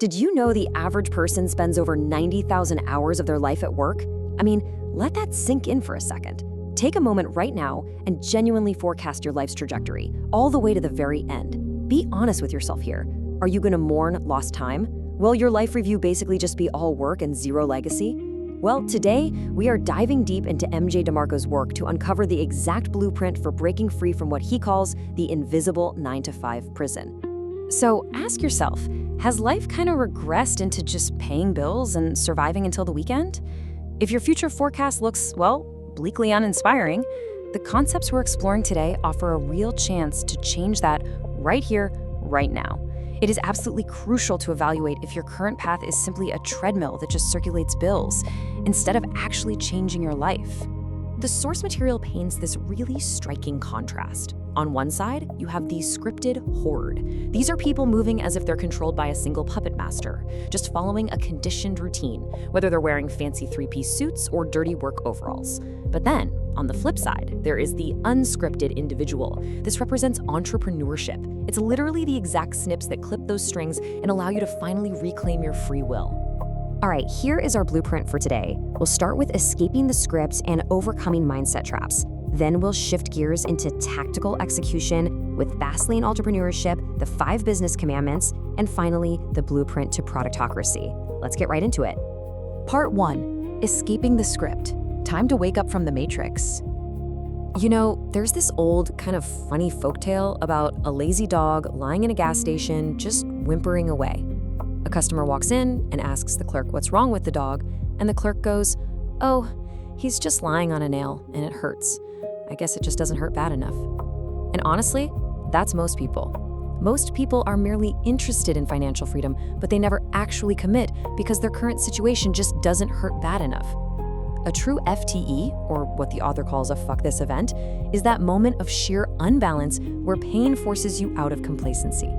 Did you know the average person spends over 90,000 hours of their life at work? I mean, let that sink in for a second. Take a moment right now and genuinely forecast your life's trajectory, all the way to the very end. Be honest with yourself here. Are you going to mourn lost time? Will your life review basically just be all work and zero legacy? Well, today, we are diving deep into DeMarco's work to uncover the exact blueprint for breaking free from what he calls the invisible 9-to-5 prison. So ask yourself, has life kind of regressed into just paying bills and surviving until the weekend? If your future forecast looks, well, bleakly uninspiring, the concepts we're exploring today offer a real chance to change that right here, right now. It is absolutely crucial to evaluate if your current path is simply a treadmill that just circulates bills, instead of actually changing your life. The source material paints this really striking contrast. On one side, you have the scripted horde. These are people moving as if they're controlled by a single puppet master, just following a conditioned routine, whether they're wearing fancy three-piece suits or dirty work overalls. But then, on the flip side, there is the unscripted individual. This represents entrepreneurship. It's literally the exact snips that clip those strings and allow you to finally reclaim your free will. All right, here is our blueprint for today. We'll start with escaping the scripts and overcoming mindset traps. Then we'll shift gears into tactical execution with fast lane entrepreneurship, the 5 business commandments, and finally, the blueprint to productocracy. Let's get right into it. Part 1, escaping the script. Time to wake up from the matrix. You know, there's this old, kind of funny folktale about a lazy dog lying in a gas station, just whimpering away. A customer walks in and asks the clerk what's wrong with the dog, and the clerk goes, "Oh, he's just lying on a nail and it hurts. I guess it just doesn't hurt bad enough." And honestly, that's most people. Most people are merely interested in financial freedom, but they never actually commit because their current situation just doesn't hurt bad enough. A true FTE, or what the author calls a fuck this event, is that moment of sheer unbalance where pain forces you out of complacency.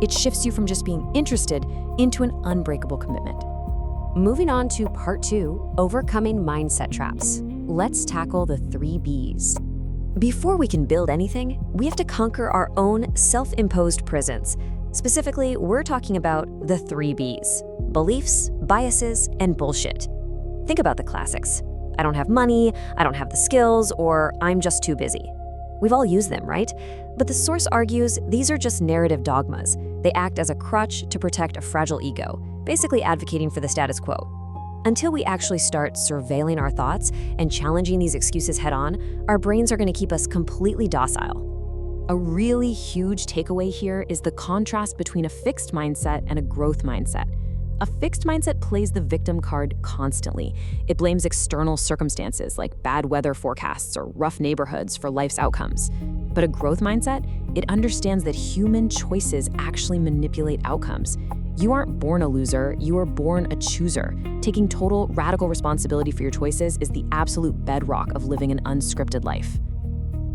It shifts you from just being interested into an unbreakable commitment. Moving on to part 2, overcoming mindset traps. Let's tackle the 3 Bs. Before we can build anything, we have to conquer our own self-imposed prisons. Specifically, we're talking about the 3 Bs: beliefs, biases, and bullshit. Think about the classics. I don't have money, I don't have the skills, or I'm just too busy. We've all used them, right? But the source argues these are just narrative dogmas. They act as a crutch to protect a fragile ego, basically advocating for the status quo. Until we actually start surveilling our thoughts and challenging these excuses head-on, our brains are going to keep us completely docile. A really huge takeaway here is the contrast between a fixed mindset and a growth mindset. A fixed mindset plays the victim card constantly. It blames external circumstances like bad weather forecasts or rough neighborhoods for life's outcomes. But a growth mindset, it understands that human choices actually manipulate outcomes. You aren't born a loser, you are born a chooser. Taking total, radical responsibility for your choices is the absolute bedrock of living an unscripted life.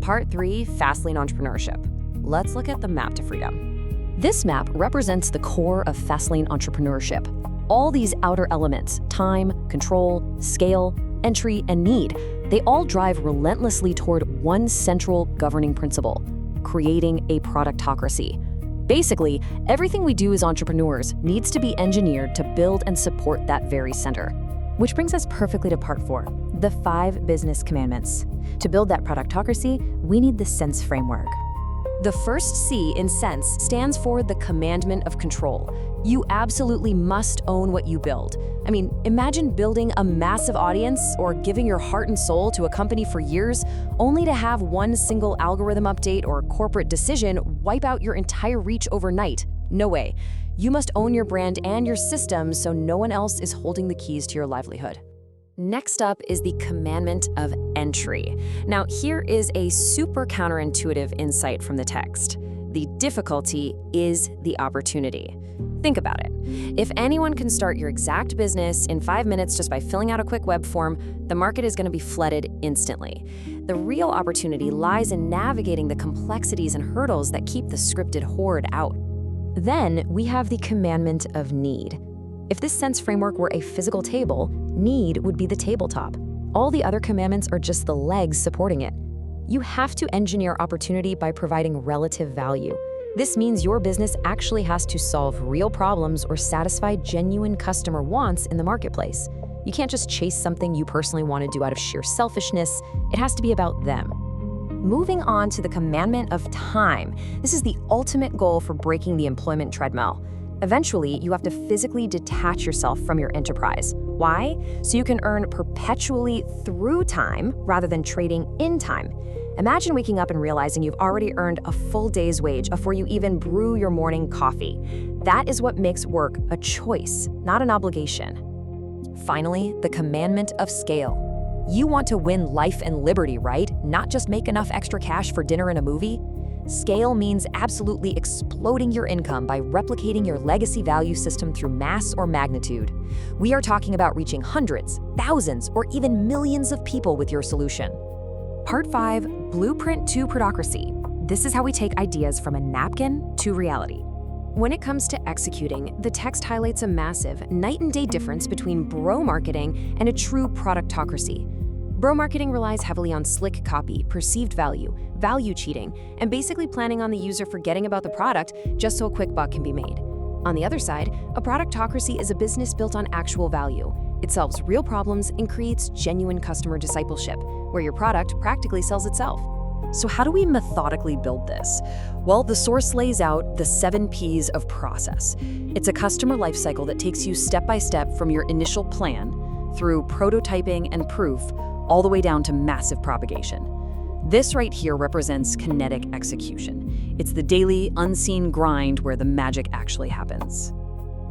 Part 3, fast lane entrepreneurship. Let's look at the map to freedom. This map represents the core of fast lane entrepreneurship. All these outer elements, time, control, scale, entry, and need, they all drive relentlessly toward one central governing principle: creating a productocracy. Basically, everything we do as entrepreneurs needs to be engineered to build and support that very center. Which brings us perfectly to part 4, the 5 business commandments. To build that productocracy, we need the sense framework. The first C in sense stands for the commandment of control. You absolutely must own what you build. I mean, imagine building a massive audience or giving your heart and soul to a company for years, only to have one single algorithm update or corporate decision wipe out your entire reach overnight. No way. You must own your brand and your systems so no one else is holding the keys to your livelihood. Next up is the commandment of entry. Now, here is a super counterintuitive insight from the text. The difficulty is the opportunity. Think about it. If anyone can start your exact business in 5 minutes just by filling out a quick web form, the market is going to be flooded instantly. The real opportunity lies in navigating the complexities and hurdles that keep the scripted horde out. Then we have the commandment of need. If this sense framework were a physical table, need would be the tabletop. All the other commandments are just the legs supporting it. You have to engineer opportunity by providing relative value. This means your business actually has to solve real problems or satisfy genuine customer wants in the marketplace. You can't just chase something you personally want to do out of sheer selfishness. It has to be about them. Moving on to the commandment of time. This is the ultimate goal for breaking the employment treadmill. Eventually, you have to physically detach yourself from your enterprise. Why? So you can earn perpetually through time rather than trading in time. Imagine waking up and realizing you've already earned a full day's wage before you even brew your morning coffee. That is what makes work a choice, not an obligation. Finally, the commandment of scale. You want to win life and liberty, right? Not just make enough extra cash for dinner and a movie? Scale means absolutely exploding your income by replicating your legacy value system through mass or magnitude. We are talking about reaching hundreds, thousands, or even millions of people with your solution. Part 5, Blueprint to Producracy. This is how we take ideas from a napkin to reality. When it comes to executing, the text highlights a massive night and day difference between bro marketing and a true productocracy. Bro marketing relies heavily on slick copy, perceived value, value cheating, and basically planning on the user forgetting about the product just so a quick buck can be made. On the other side, a productocracy is a business built on actual value. It solves real problems and creates genuine customer discipleship, where your product practically sells itself. So how do we methodically build this? Well, the source lays out the 7 Ps of process. It's a customer lifecycle that takes you step by step from your initial plan through prototyping and proof, all the way down to massive propagation. This right here represents kinetic execution. It's the daily, unseen grind where the magic actually happens.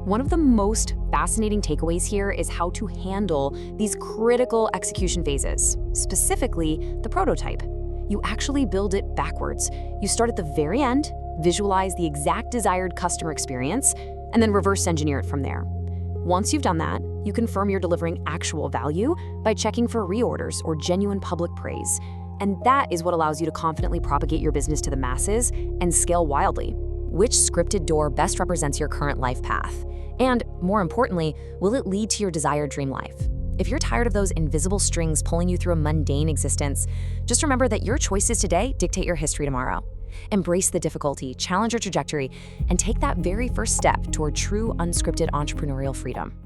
One of the most fascinating takeaways here is how to handle these critical execution phases, specifically the prototype. You actually build it backwards. You start at the very end, visualize the exact desired customer experience, and then reverse engineer it from there. Once you've done that, you confirm you're delivering actual value by checking for reorders or genuine public praise. And that is what allows you to confidently propagate your business to the masses and scale wildly. Which scripted door best represents your current life path? And more importantly, will it lead to your desired dream life? If you're tired of those invisible strings pulling you through a mundane existence, just remember that your choices today dictate your history tomorrow. Embrace the difficulty, challenge your trajectory, and take that very first step toward true unscripted entrepreneurial freedom.